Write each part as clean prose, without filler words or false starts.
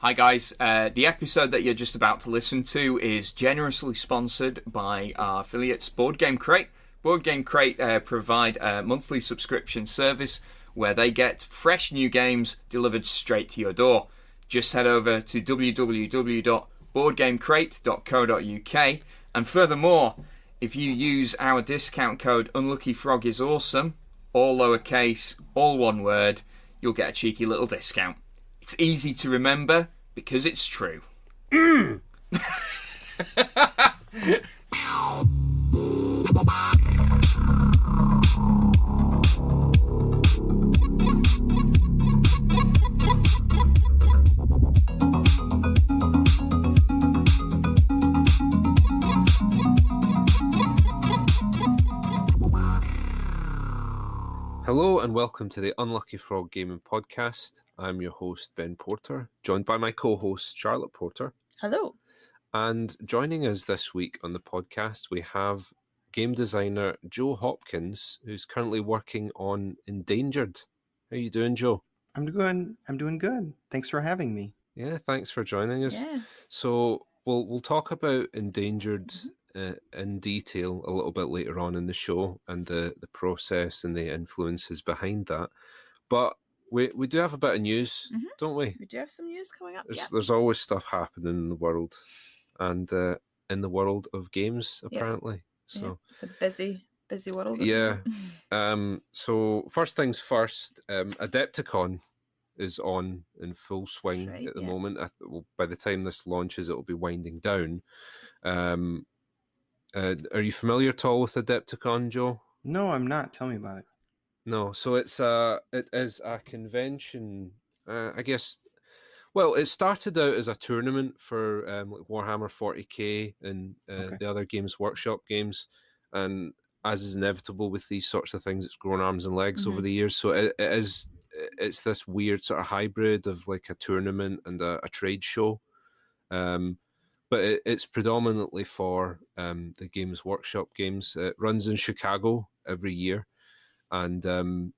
Hi guys, the episode that you're just about to listen to is generously sponsored by our affiliates Board Game Crate. Board Game Crate provide a monthly subscription service where they get fresh new games delivered straight to your door. Just head over to www.boardgamecrate.co.uk, and furthermore, if you use our discount code UnluckyFrogIsAwesome, all lowercase, all one word, you'll get a cheeky little discount. It's easy to remember because it's true. Hello and welcome to the Unlucky Frog Gaming Podcast. I'm your host, Ben Porter, joined by my co-host, Charlotte Porter. Hello. And joining us this week on the podcast, we have game designer Joe Hopkins, who's currently working on Endangered. How are you doing, Joe? I'm doing good. Thanks for having me. Yeah, thanks for joining us. Yeah. So we'll talk about Endangered in detail a little bit later on in the show and the process and the influences behind that. But we do have a bit of news, don't we? We do have some news coming up. There's always stuff happening in the world, and in the world of games, apparently. So it's a busy world. Yeah. So first things first, Adepticon is on in full swing at the moment. By the time this launches, it'll be winding down. Are you familiar at all with Adepticon, Joe? No, I'm not. Tell me about it. No, so it is a convention, I guess. Well, it started out as a tournament for like Warhammer 40k and the other Games Workshop games, and as is inevitable with these sorts of things, it's grown arms and legs over the years. So it's this weird sort of hybrid of like a tournament and a trade show, but it's predominantly for the Games Workshop games. It runs in Chicago every year. And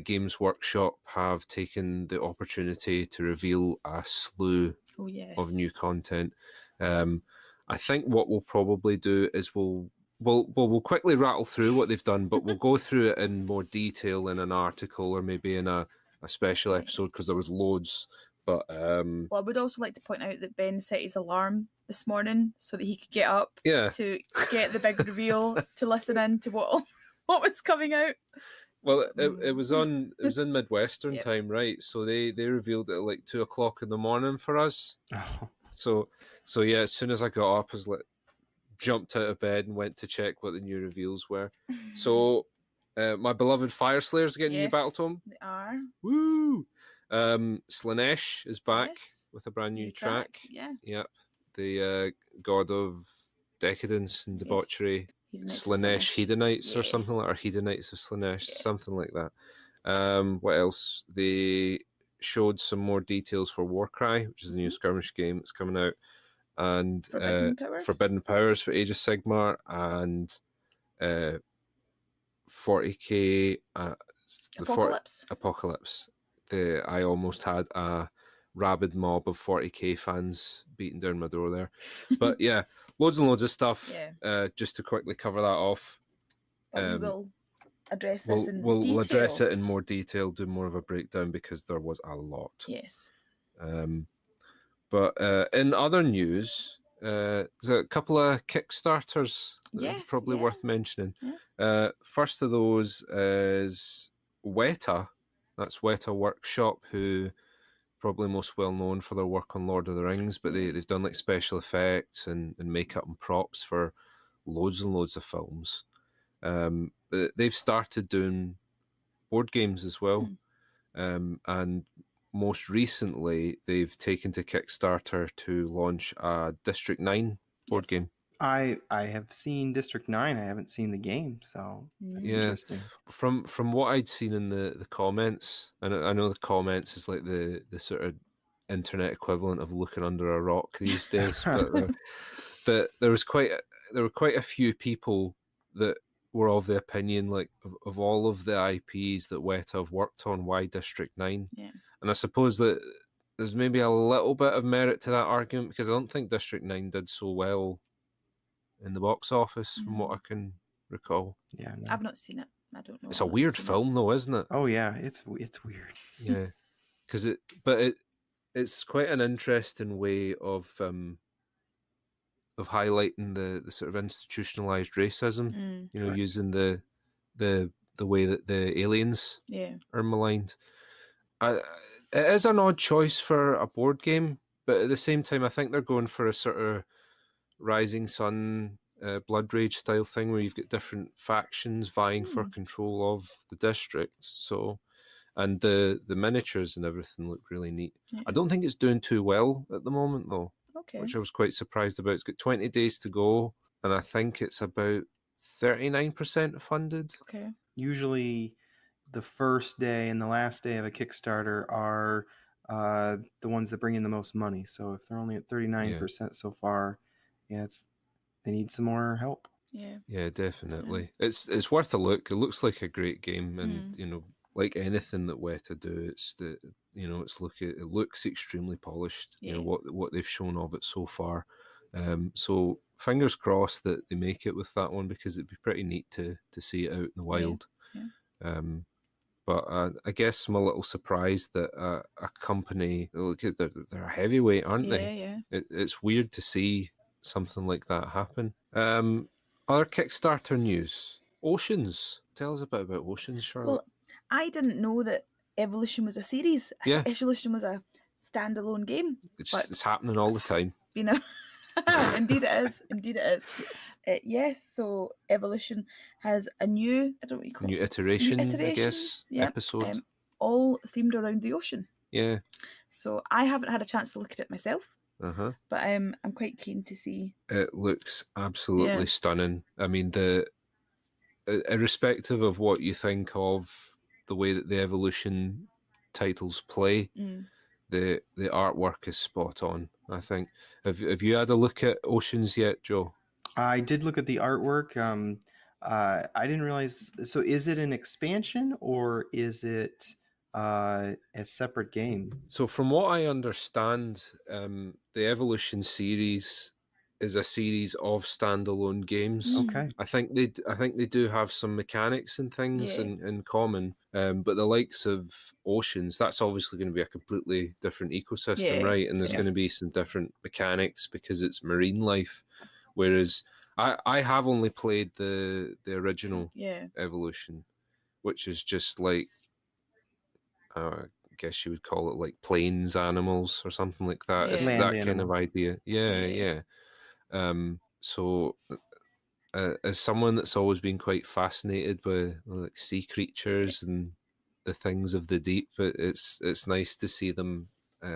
Games Workshop have taken the opportunity to reveal a slew of new content. I think what we'll probably do is we'll quickly rattle through what they've done, but we'll go through it in more detail in an article or maybe in a special episode because there was loads. But well, I would also like to point out that Ben set his alarm this morning so that he could get up to get the big reveal to listen in to what was coming out. Well, it was in Midwestern time, right? So they revealed it at like 2:00 in the morning for us. Oh. So yeah, as soon as I got up, I was like, jumped out of bed and went to check what the new reveals were. So my beloved Fire Slayers are getting a new battle tome. They are. Woo! Slaanesh is back with a brand new track. Yeah. Yep. The god of decadence and debauchery. Slaanesh Hedonites or something like, or Hedonites of Slaanesh, something like that. What else? They showed some more details for Warcry, which is a new skirmish game that's coming out, and Forbidden Powers for Age of Sigmar, and 40k Apocalypse. I almost had a rabid mob of 40k fans beating down my door there, but yeah, loads and loads of stuff. Just to quickly cover that off, we will address this in detail. We'll address it in more detail, do more of a breakdown because there was a lot. Yes. But in other news, there's a couple of Kickstarters probably worth mentioning. First of those is Weta. That's Weta Workshop, who probably most well known for their work on Lord of the Rings, but they've done like special effects and makeup and props for loads and loads of films. But they've started doing board games as well, and most recently they've taken to Kickstarter to launch a District 9 board game. I have seen District 9. I haven't seen the game, so interesting. From what I'd seen in the comments, and I know the comments is like the sort of internet equivalent of looking under a rock these days, but there were quite a few people that were of the opinion, like, of all of the IPs that Weta have worked on, why District 9? Yeah. And I suppose that there's maybe a little bit of merit to that argument, because I don't think District 9 did so well in the box office, from what I can recall. Yeah, no. I've not seen it. I don't know. It's a weird film, though, isn't it? Oh yeah, it's weird. Yeah, because it's quite an interesting way of highlighting the sort of institutionalized racism. Using the way that the aliens are maligned. It is an odd choice for a board game, but at the same time, I think they're going for a sort of Rising Sun, Blood Rage style thing, where you've got different factions vying for control of the district. So, and the miniatures and everything look really neat. Yeah. I don't think it's doing too well at the moment, though. Okay. Which I was quite surprised about. It's got 20 days to go, and I think it's about 39% funded. Okay. Usually, the first day and the last day of a Kickstarter are the ones that bring in the most money. So if they're only at 39% so far, they need some more help. Yeah, definitely. Yeah. It's worth a look. It looks like a great game, and like anything that Weta do, it looks extremely polished. Yeah. What they've shown of it so far. So fingers crossed that they make it with that one, because it'd be pretty neat to see it out in the wild. Yeah. But I guess I'm a little surprised that a company, look, they're a heavyweight, aren't they? Yeah. It's weird to see something like that happen. Other Kickstarter news. Oceans. Tell us a bit about Oceans, Charlotte. Well, I didn't know that Evolution was a series. Yeah. Evolution was a standalone game. It's happening all the time. Indeed it is. Yes, so Evolution has a new, I don't know what you call it. New iteration, I guess, episode. All themed around the ocean. Yeah. So I haven't had a chance to look at it myself. But I'm quite keen to see. It looks absolutely stunning. I mean, irrespective of what you think of the way that the Evolution titles play, the artwork is spot on, I think. Have you had a look at Oceans yet, Joe? I did look at the artwork. I didn't realize. So, is it an expansion or is it a separate game? So, from what I understand, the Evolution series is a series of standalone games. Okay. I think they do have some mechanics and things in common. But the likes of Oceans, that's obviously going to be a completely different ecosystem, right? And there's going to be some different mechanics because it's marine life. Whereas I have only played the original Evolution, which is just like, I guess you would call it like plains animals or something like that. It's Land that animals. kind of idea. Yeah. So as someone that's always been quite fascinated by like sea creatures and the things of the deep, it's nice to see them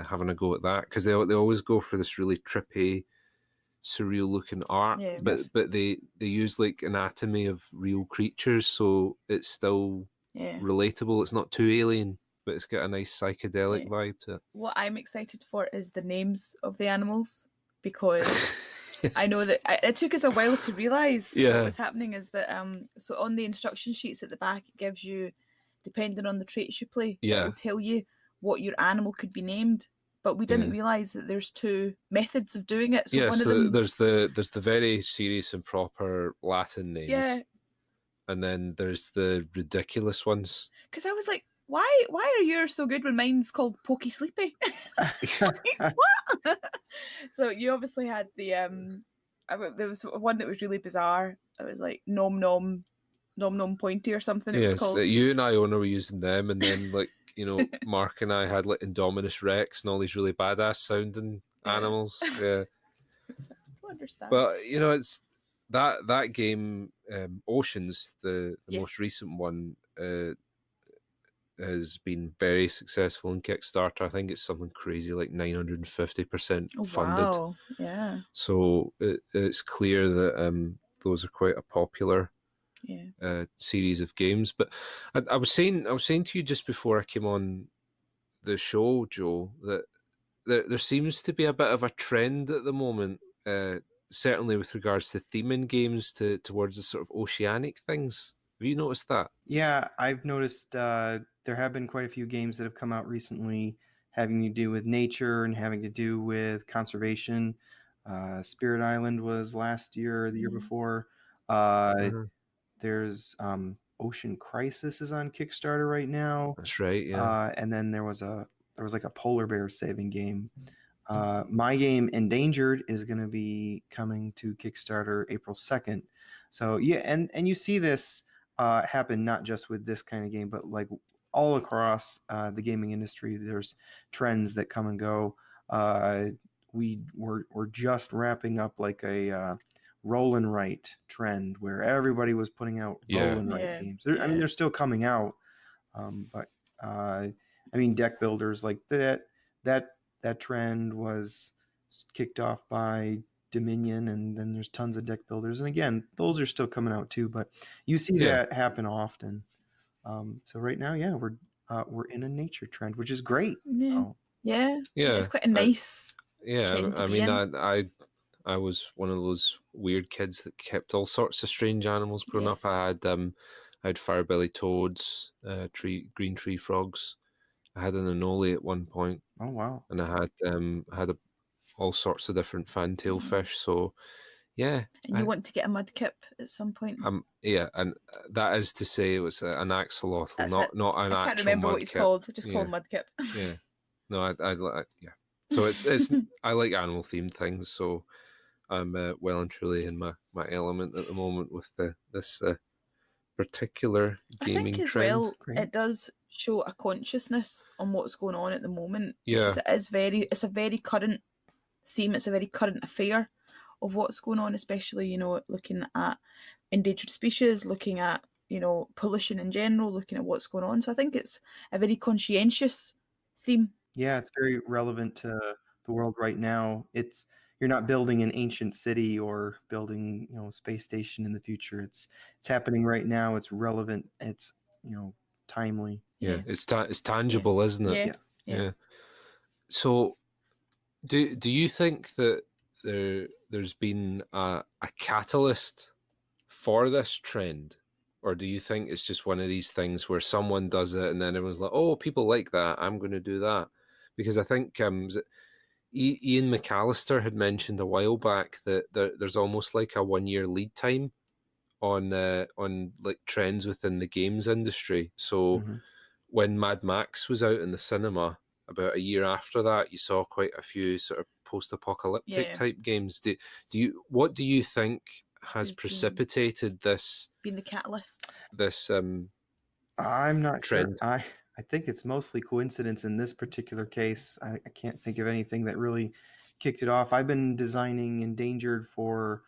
having a go at that, because they always go for this really trippy, surreal looking art, but they use like anatomy of real creatures, so it's still relatable. It's not too alien, but it's got a nice psychedelic vibe to it. What I'm excited for is the names of the animals, because I know that it took us a while to realise what was happening is that so on the instruction sheets at the back, it gives you, depending on the traits you play, it will tell you what your animal could be named. But we didn't realise that there's two methods of doing it. So one of them, there's the very serious and proper Latin names, and then there's the ridiculous ones. Because I was like, why are yours so good when mine's called Pokey Sleepy? Like, what? So you obviously had the there was one that was really bizarre. It was like Nom Nom Pointy or something. It was called. You and Iona were using them, and then like Mark and I had like Indominus Rex and all these really badass sounding animals. Yeah. I don't understand. But it's that game, Oceans, the most recent one, has been very successful in Kickstarter. I think it's something crazy like 950% funded. Wow. Yeah. So it's clear that those are quite a popular series of games. But I was saying to you just before I came on the show, Joe, that there seems to be a bit of a trend at the moment, certainly with regards to theming games towards the sort of oceanic things. Have you noticed that? Yeah, I've noticed there have been quite a few games that have come out recently having to do with nature and having to do with conservation. Spirit Island was last year or the year before. There's Ocean Crisis is on Kickstarter right now. That's right, yeah. And then there was like a polar bear saving game. My game Endangered is going to be coming to Kickstarter April 2nd. So yeah, and you see this happen not just with this kind of game, but like all across the gaming industry. There's trends that come and go. We're just wrapping up like a roll and write trend where everybody was putting out roll and write games. I mean, they're still coming out, but I mean, deck builders like that trend was kicked off by Dominion, and then there's tons of deck builders, and again, those are still coming out too. But you see that happen often. So right now, we're in a nature trend, which is great. Yeah, it's quite a nice. I mean, I was one of those weird kids that kept all sorts of strange animals growing up. I had fire-bellied toads, green tree frogs. I had an anole at one point. Oh wow! And I had all sorts of different fantail fish. So yeah. And you want to get a mudkip at some point? Yeah, and that is to say, it was an axolotl, not an actual I can't remember what it's called. Just called mudkip. Yeah. No, I yeah. So it's I like animal themed things. So I'm well and truly in my element at the moment with this particular gaming I think as trend. well, it does show a consciousness on what's going on at the moment. Yeah, because it's a very current theme. It's a very current affair of what's going on, especially looking at endangered species, looking at pollution in general, looking at what's going on. So I think it's a very conscientious theme. Yeah, it's very relevant to the world right now. You're not building an ancient city or building a space station in the future. It's happening right now. It's relevant. It's timely. Yeah, it's tangible, isn't it? Yeah. So do you think that there's been a catalyst for this trend, or do you think it's just one of these things where someone does it and then everyone's like, oh, people like that, I'm going to do that? Because I think Ian McAllister had mentioned a while back that there's almost like a 1-year lead time on like trends within the games industry. So when Mad Max was out in the cinema, about a year after that, you saw quite a few sort of post-apocalyptic type games. What do you think has precipitated this? Been the catalyst. This I'm not trend. Sure. I think it's mostly coincidence in this particular case. I can't think of anything that really kicked it off. I've been designing Endangered for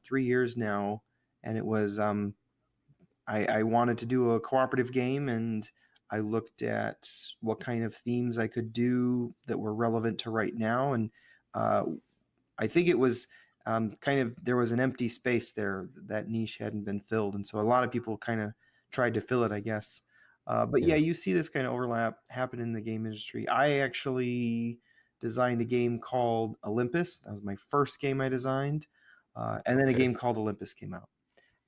3 years now, and it was I wanted to do a cooperative game, and I looked at what kind of themes I could do that were relevant to right now, and I think it was there was an empty space there. That niche hadn't been filled, and so a lot of people kind of tried to fill it, I guess. But you see this kind of overlap happen in the game industry. I actually designed a game called Olympus. That was my first game I designed. And then a game called Olympus came out.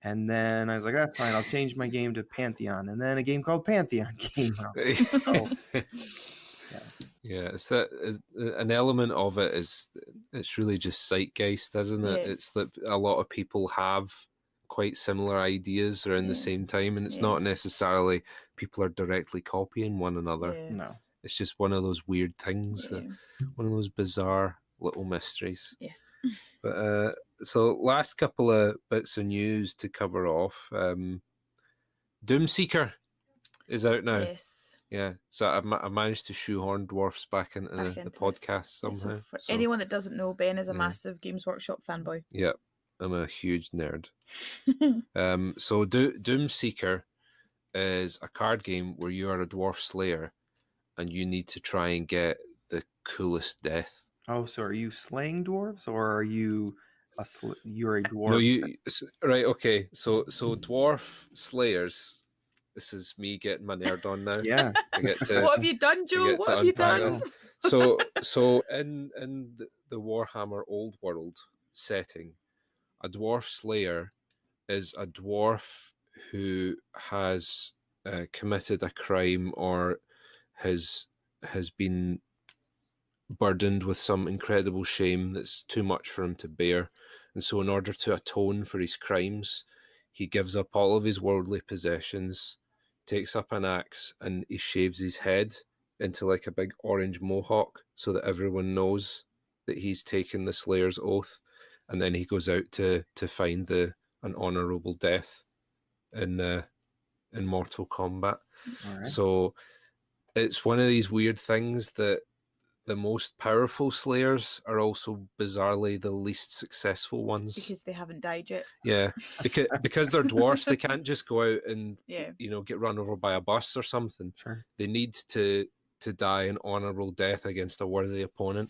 And then I was like, that's fine. I'll change my game to Pantheon. And then a game called Pantheon came out. So, it's that an element of it is it's really just zeitgeist, isn't it? It's that a lot of people have quite similar ideas around the same time, and it's not necessarily people are directly copying one another. No, it's just one of those weird things, one of those bizarre little mysteries. Yes. But so last couple of bits of news to cover off. Doomseeker is out now. Yes. Yeah, so I managed to shoehorn dwarfs back into the podcast somehow. So for anyone that doesn't know, Ben is a massive Games Workshop fanboy. Yep. I'm a huge nerd. So Doomseeker is a card game where you are a dwarf slayer and you need to try and get the coolest death. Oh, so are you slaying dwarves, or are you you're a dwarf? No, right, okay. So dwarf slayers. This is me getting my nerd on now. Yeah. What have you done, Joe? What have you done? So in the Warhammer Old World setting, a dwarf slayer is a dwarf who has committed a crime or has has been burdened with some incredible shame that's too much for him to bear. And so in order to atone for his crimes, he gives up all of his worldly possessions, takes up an axe, and he shaves his head into like a big orange mohawk so that everyone knows that he's taken the Slayer's oath. And then he goes out to find an honorable death in Mortal Kombat. All right. So it's one of these weird things that the most powerful Slayers are also bizarrely the least successful ones. Because they haven't died yet. Yeah, because they're dwarfs, they can't just go out and Yeah. get run over by a bus or something. Sure. They need to die an honorable death against a worthy opponent.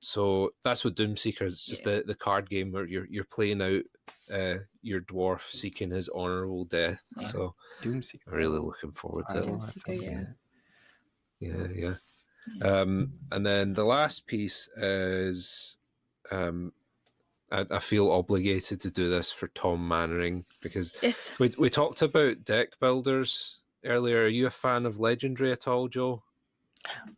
So that's what Doomseeker is. It's just the card game where you're playing out your dwarf seeking his honorable death. So Doomseeker. I'm really looking forward to it. Doomseeker, Yeah. And then the last piece is I feel obligated to do this for Tom Mannering because yes. we talked about deck builders earlier. Are you a fan of Legendary at all, Joe?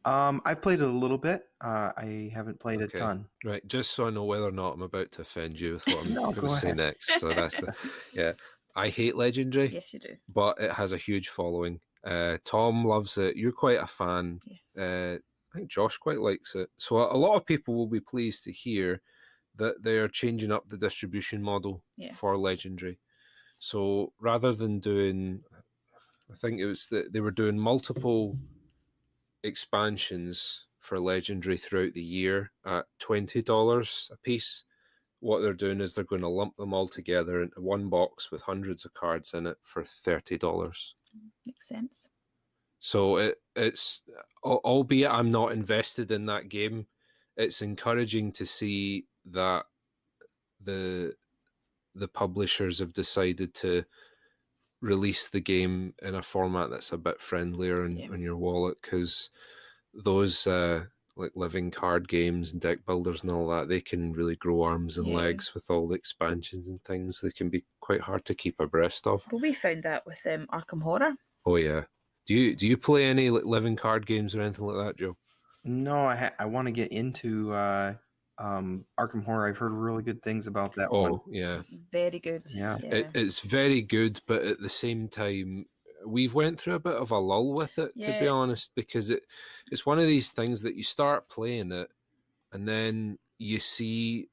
I've played it a little bit. I haven't played a ton. Right, just so I know whether or not I'm about to offend you with what I'm No, going to say next. So that's I hate Legendary. Yes, you do. But it has a huge following. Tom loves it. You're quite a fan. Yes. I think Josh quite likes it. So a lot of people will be pleased to hear that they are changing up the distribution model for Legendary. So rather than doing, I think it was that they were doing multiple expansions for Legendary throughout the year at $20 a piece. What they're doing is they're going to lump them all together into one box with hundreds of cards in it for $30. Makes sense. So it's, albeit I'm not invested in that game, it's encouraging to see that the publishers have decided to release the game in a format that's a bit friendlier on your wallet, because those like living card games and deck builders and all that, they can really grow arms and legs with all the expansions and things. They can be quite hard to keep abreast of. Well, we found that with Arkham Horror. Oh yeah. Do you play any like living card games or anything like that, Joe? No, I want to get into Arkham Horror. I've heard really good things about that one. Oh yeah, it's very good. Yeah, it's very good, but at the same time, we've went through a bit of a lull with it, to be honest, because it's one of these things that you start playing it, and then you see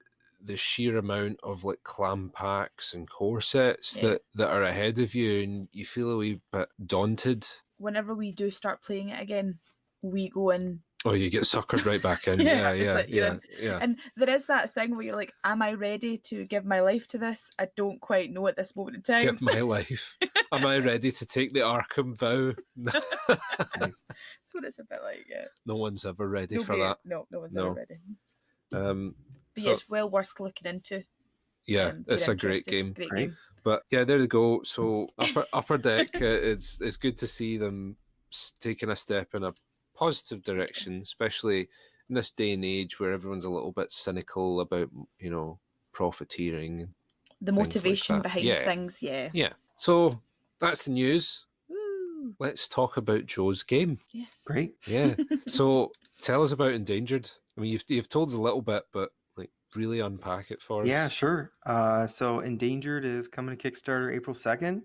the sheer amount of like clam packs and core sets that are ahead of you, and you feel a wee bit daunted. Whenever we do start playing it again, we go in. Oh, you get suckered right back in. Yeah. And there is that thing where you're like, am I ready to give my life to this? I don't quite know at this moment in time. Give my life. Am I ready to take the Arkham vow? That's what it's a bit like, No one's ever ready for that. No one's ever ready. But it's well worth looking into. Yeah, it's a great game. But yeah, there you go. So Upper Deck, it's good to see them taking a step in a positive direction, especially in this day and age where everyone's a little bit cynical about, profiteering. The motivation behind things, Yeah. So that's the news. Woo. Let's talk about Joe's game. Yes. Great. Yeah. So tell us about Endangered. I mean, you've told us a little bit, but like really unpack it for us. Yeah, sure. So Endangered is coming to Kickstarter April 2nd.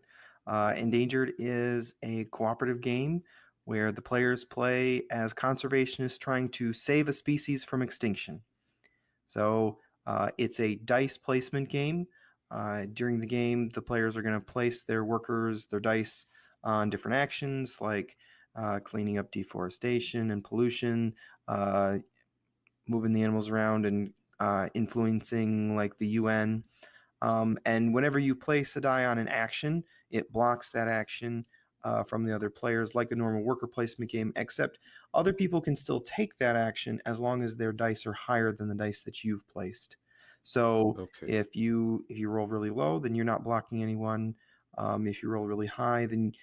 Endangered is a cooperative game where the players play as conservationists trying to save a species from extinction. So it's a dice placement game. During the game, the players are going to place their workers, their dice, on different actions like cleaning up deforestation and pollution, moving the animals around, and influencing like the UN. And whenever you place a die on an action, it blocks that action from the other players like a normal worker placement game, except other people can still take that action as long as their dice are higher than the dice that you've placed. So if you roll really low, then you're not blocking anyone. If you roll really high, then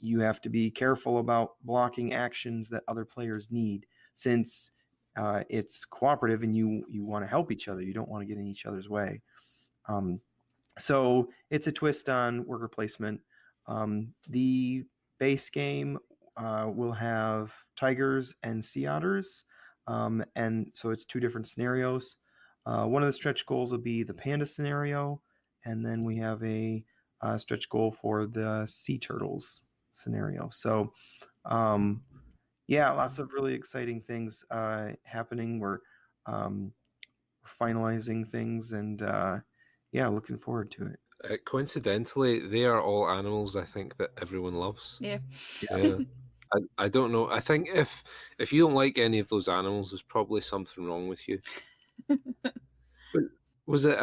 you have to be careful about blocking actions that other players need, since it's cooperative and you want to help each other. You don't want to get in each other's way. So it's a twist on worker placement. The base game we'll have tigers and sea otters, and so it's 2 different scenarios. One of the stretch goals will be the panda scenario, and then we have a stretch goal for the sea turtles scenario. So, yeah, lots of really exciting things happening. We're finalizing things, and yeah, looking forward to it. Coincidentally, they are all animals I think that everyone loves. Yeah. Yeah. I don't know. I think if you don't like any of those animals, there's probably something wrong with you. Was it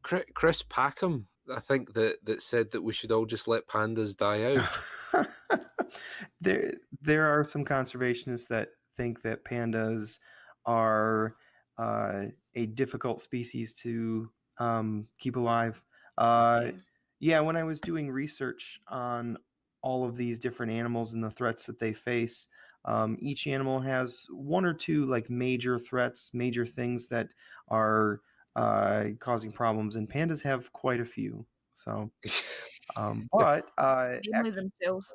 Chris Packham, I think, that said that we should all just let pandas die out? There are some conservationists that think that pandas are a difficult species to keep alive. Yeah, when I was doing research on all of these different animals and the threats that they face, each animal has 1 or 2 like major threats, major things that are causing problems, and pandas have quite a few. So, but Namely themselves.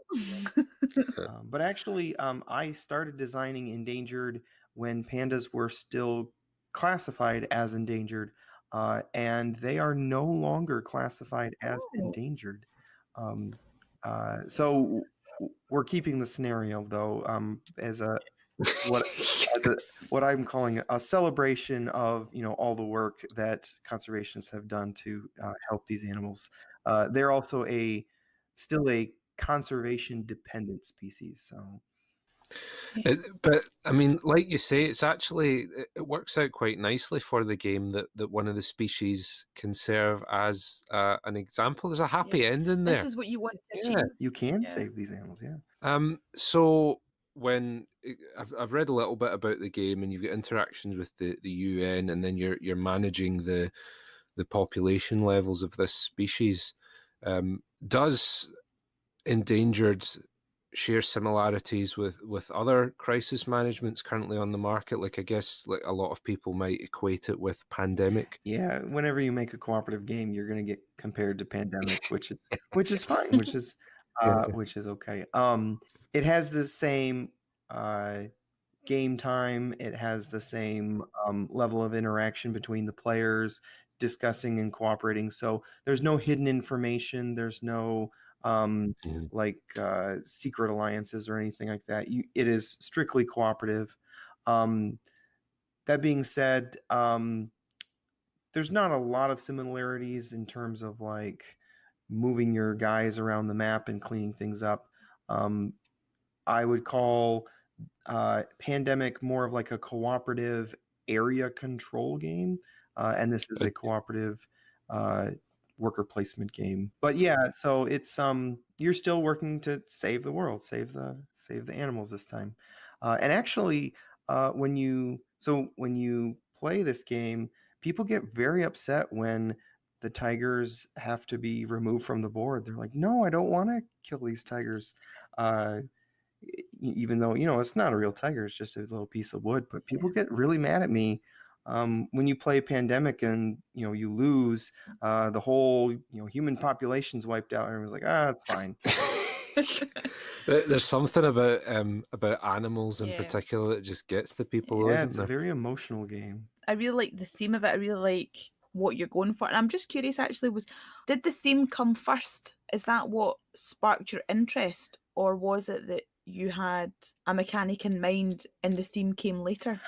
but actually, I started designing Endangered when pandas were still classified as endangered, and they are no longer classified as endangered. So we're keeping the scenario though as a what I'm calling a celebration of all the work that conservationists have done to help these animals. They're also still a conservation dependent species. So, but I mean, like you say, it works out quite nicely for the game that one of the species can serve as an example. There's a happy ending there. This is what you want to achieve. You can save these animals. So when I've read a little bit about the game, and you've got interactions with the UN, and then you're managing the population levels of this species. Does Endangered share similarities with other crisis managements currently on the market? Like, I guess like a lot of people might equate it with Pandemic. Yeah, whenever you make a cooperative game, you're going to get compared to Pandemic, which is fine, which is okay. It has the same game time. It has the same level of interaction between the players, discussing and cooperating. So there's no hidden information. There's no secret alliances or anything like that. It is strictly cooperative. That being said, there's not a lot of similarities in terms of like moving your guys around the map and cleaning things up. I would call Pandemic more of like a cooperative area control game, and this is a cooperative worker placement game. But yeah, so it's you're still working to save the world, save the animals this time. And actually, when you play this game, people get very upset when the tigers have to be removed from the board. They're like, no, I don't want to kill these tigers. Even though, it's not a real tiger, it's just a little piece of wood. But people get really mad at me when you play Pandemic and, you lose, the whole, human population's wiped out. Everyone's like, it's fine. There's something about animals in particular that just gets to people, isn't it's there? a very emotional game. I really like the theme of it. I really like what you're going for. And I'm just curious, actually, did the theme come first? Is that what sparked your interest? Or was it that you had a mechanic in mind and the theme came later?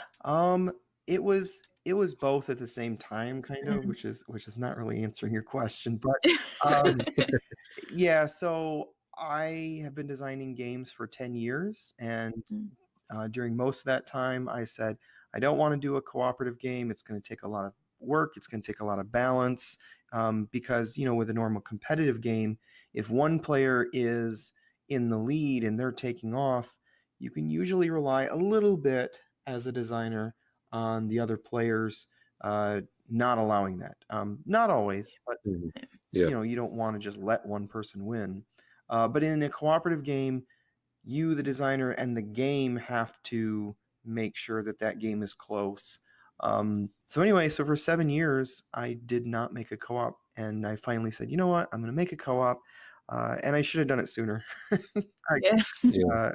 It was both at the same time, kind of, which is not really answering your question. But yeah, so I have been designing games for 10 years, and during most of that time, I said, I don't want to do a cooperative game. It's going to take a lot of work. It's going to take a lot of balance, because, with a normal competitive game, if one player is in the lead and they're taking off, you can usually rely a little bit as a designer on the other players not allowing that. Not always, but you don't want to just let one person win. But in a cooperative game, you, the designer, and the game have to make sure that game is close. So anyway, so for 7 years, I did not make a co-op, and I finally said, you know what, I'm going to make a co-op. and I should have done it sooner. I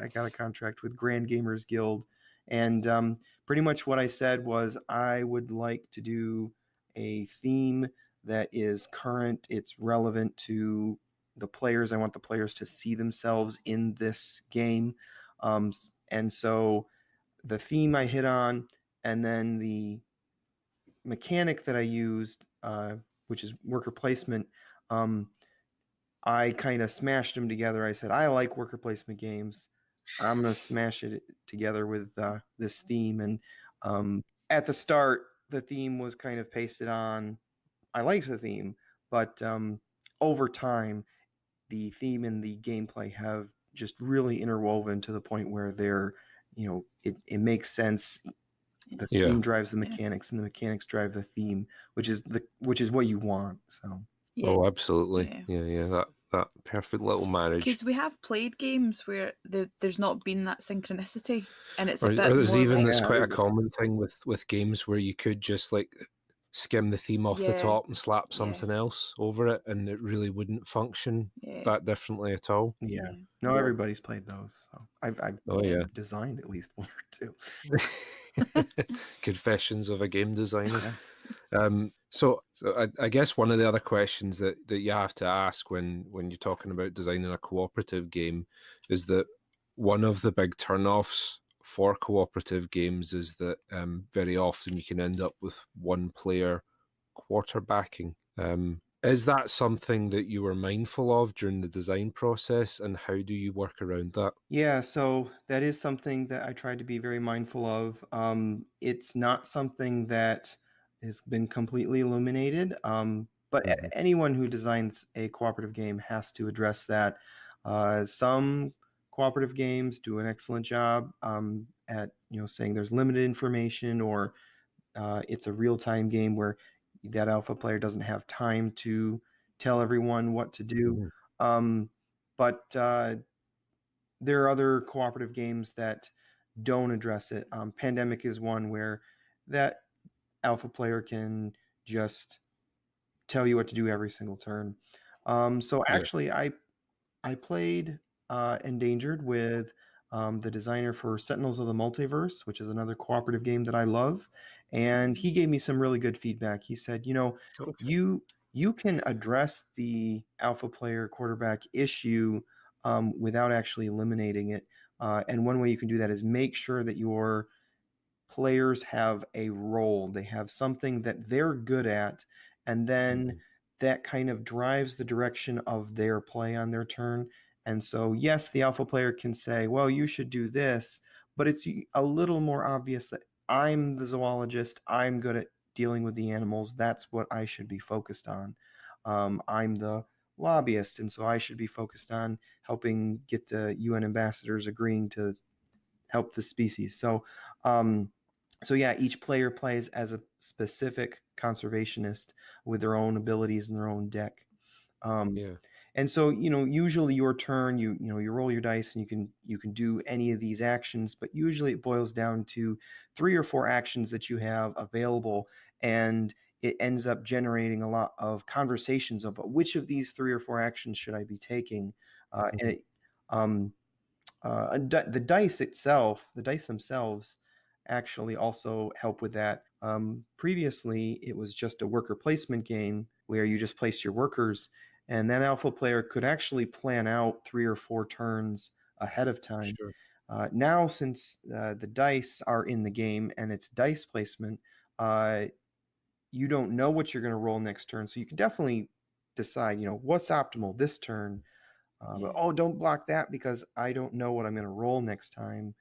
got a contract with Grand Gamers Guild, and pretty much what I said was I would like to do a theme that is current, it's relevant to the players. I want the players to see themselves in this game. And so the theme I hit on, and then the mechanic that I used, which is worker placement, I kind of smashed them together. I said, I like worker placement games. I'm going to smash it together with this theme. And at the start, the theme was kind of pasted on. I liked the theme, but over time, the theme and the gameplay have just really interwoven to the point where they're, it makes sense. The theme drives the mechanics, and the mechanics drive the theme, which is what you want. So. Yeah. Oh, absolutely. Yeah. That perfect little marriage. Because we have played games where there's not been that synchronicity, and it's there's even it's quite a common thing with games where you could just like skim the theme off the top and slap something else over it, and it really wouldn't function that differently at all. Yeah. No, everybody's played those. So I've designed at least one or two. Confessions of a game designer. So I guess one of the other questions that you have to ask when you're talking about designing a cooperative game is that one of the big turnoffs for cooperative games is that very often you can end up with one player quarterbacking. Is that something that you were mindful of during the design process, and how do you work around that? Yeah, so that is something that I tried to be very mindful of. It's not something that has been completely illuminated, but anyone who designs a cooperative game has to address that. Some cooperative games do an excellent job at saying there's limited information, or it's a real-time game where that alpha player doesn't have time to tell everyone what to do. But there are other cooperative games that don't address it. Pandemic is one where that alpha player can just tell you what to do every single turn. So actually, I played Endangered with the designer for Sentinels of the Multiverse, which is another cooperative game that I love. And he gave me some really good feedback. He said, you can address the alpha player quarterback issue without actually eliminating it. And one way you can do that is make sure that your players have a role. They have something that they're good at, and then that kind of drives the direction of their play on their turn. And so, yes, the alpha player can say, well, you should do this, but it's a little more obvious that I'm the zoologist. I'm good at dealing with the animals. That's what I should be focused on. I'm the lobbyist, and so I should be focused on helping get the UN ambassadors agreeing to help the species. So yeah, each player plays as a specific conservationist with their own abilities and their own deck. And so, usually your turn, you roll your dice, and you can do any of these actions, but usually it boils down to 3 or 4 actions that you have available, and it ends up generating a lot of conversations of which of these 3 or 4 actions should I be taking. And the dice themselves actually also help with that. Previously, it was just a worker placement game where you just place your workers, and that alpha player could actually plan out 3 or 4 turns ahead of time. Now, since the dice are in the game and it's dice placement, you don't know what you're going to roll next turn, so you can definitely decide, what's optimal this turn. But don't block that because I don't know what I'm going to roll next time.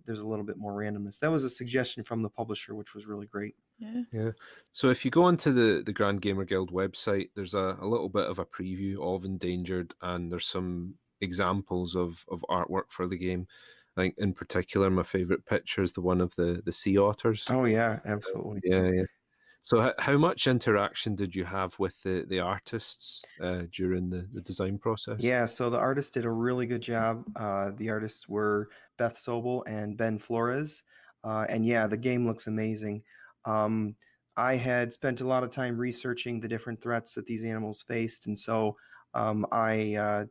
There's a little bit more randomness. That was a suggestion from the publisher, which was really great. Yeah. So if you go onto the Grand Gamer Guild website, there's a little bit of a preview of Endangered, and there's some examples of artwork for the game. I think in particular, my favorite picture is the one of the sea otters. Oh yeah, absolutely. Yeah. So how much interaction did you have with the artists during the design process? Yeah, so the artists did a really good job. The artists were Beth Sobel and Ben Flores. And yeah, the game looks amazing. I had spent a lot of time researching the different threats that these animals faced, and so I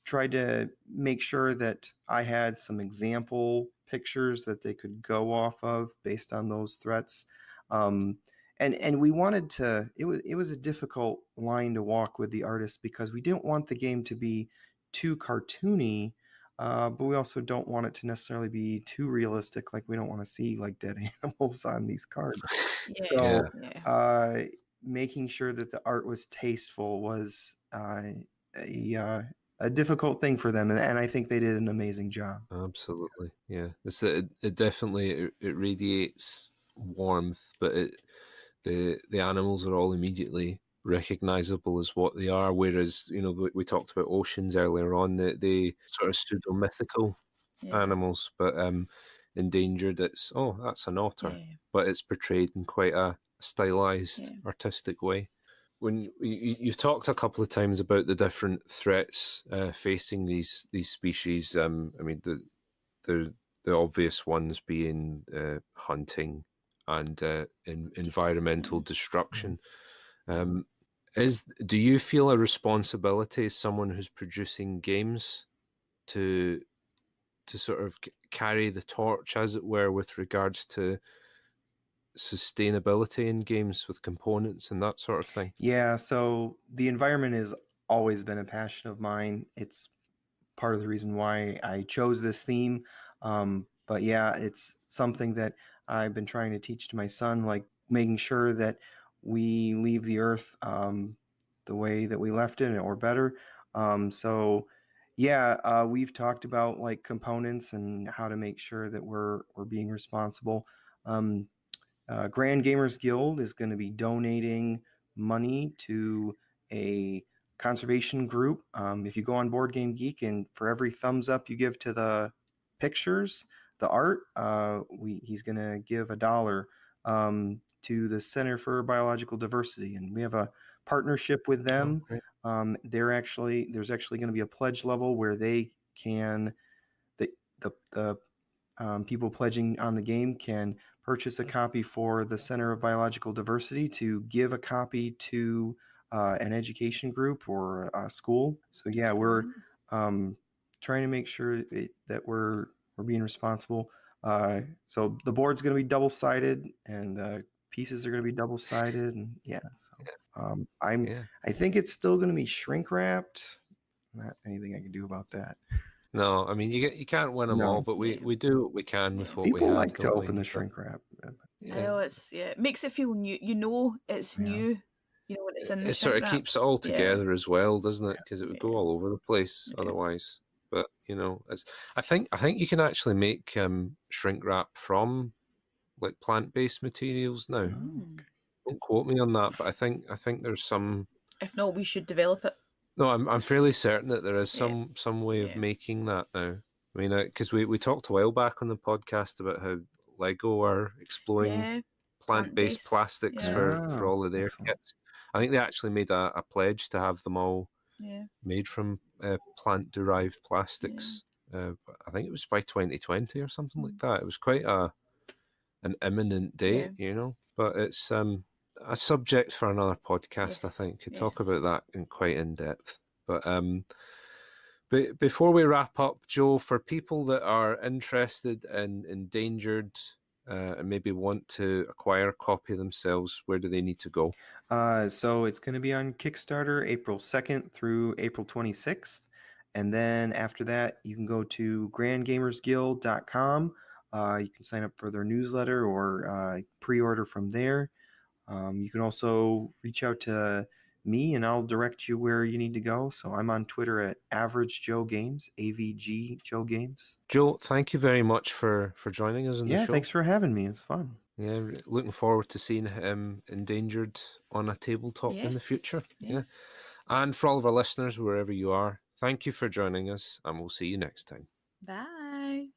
tried to make sure that I had some example pictures that they could go off of based on those threats. And we wanted to, it was a difficult line to walk with the artist because we didn't want the game to be too cartoony, but we also don't want it to necessarily be too realistic. Like we don't want to see like dead animals on these cards. So making sure that the art was tasteful was a difficult thing for them, and I think they did an amazing job. Absolutely, yeah. It definitely it radiates warmth, but the animals are all immediately recognizable as what they are. Whereas we talked about oceans earlier on, the sort of pseudo mythical animals, but Endangered, it's that's an otter, but it's portrayed in quite a stylized, artistic way. When you've talked a couple of times about the different threats facing these species, I mean the obvious ones being hunting and environmental destruction. Do you feel a responsibility as someone who's producing games to sort of carry the torch, as it were, with regards to sustainability in games with components and that sort of thing? Yeah, so the environment has always been a passion of mine. It's part of the reason why I chose this theme. But yeah, it's something that I've been trying to teach to my son, like making sure that we leave the earth the way that we left it or better. So yeah, we've talked about like components and how to make sure that we're being responsible. Grand Gamers Guild is going to be donating money to a conservation group. If you go on Board Game Geek, and for every thumbs up you give to the pictures, the art, he's going to give $1 to the Center for Biological Diversity, and we have a partnership with them. There's actually going to be a pledge level where they can the people pledging on the game can purchase a copy for the Center of Biological Diversity to give a copy to an education group or a school. So yeah, we're trying to make sure that we're being responsible. So the board's going to be double-sided, and pieces are going to be double-sided, and I think it's still going to be shrink wrapped. Not anything I can do about that. No, I mean you can't win them all, but we do what we can with what we have. People like to open the shrink wrap. I know it makes it feel new. It's new. When it's in the it sort of keeps it all together as well, doesn't it? Because it would go all over the place otherwise. But I think you can actually make shrink wrap from like plant-based materials now. Don't quote me on that, but I think there's some. If not, we should develop it. No, I'm fairly certain that there is some way of making that now. I mean, because we talked a while back on the podcast about how Lego are exploring plant-based plastics for all of their kits. I think they actually made a pledge to have them all made from plant-derived plastics. I think it was by 2020 or something like that. It was quite an imminent date, But it's a subject for another podcast, I think. Could talk about that quite in depth. But before we wrap up, Joe, for people that are interested in Endangered and maybe want to acquire a copy themselves, where do they need to go? So it's going to be on Kickstarter April 2nd through April 26th. And then after that, you can go to grandgamersguild.com. You can sign up for their newsletter or pre-order from there. You can also reach out to me and I'll direct you where you need to go. So I'm on Twitter at Average Joe Games, AVG Joe Games. Joe, thank you very much for joining us on the show. Yeah, thanks for having me. It's fun. Yeah, looking forward to seeing Endangered on a tabletop in the future. Yes. Yeah. And for all of our listeners, wherever you are, thank you for joining us, and we'll see you next time. Bye.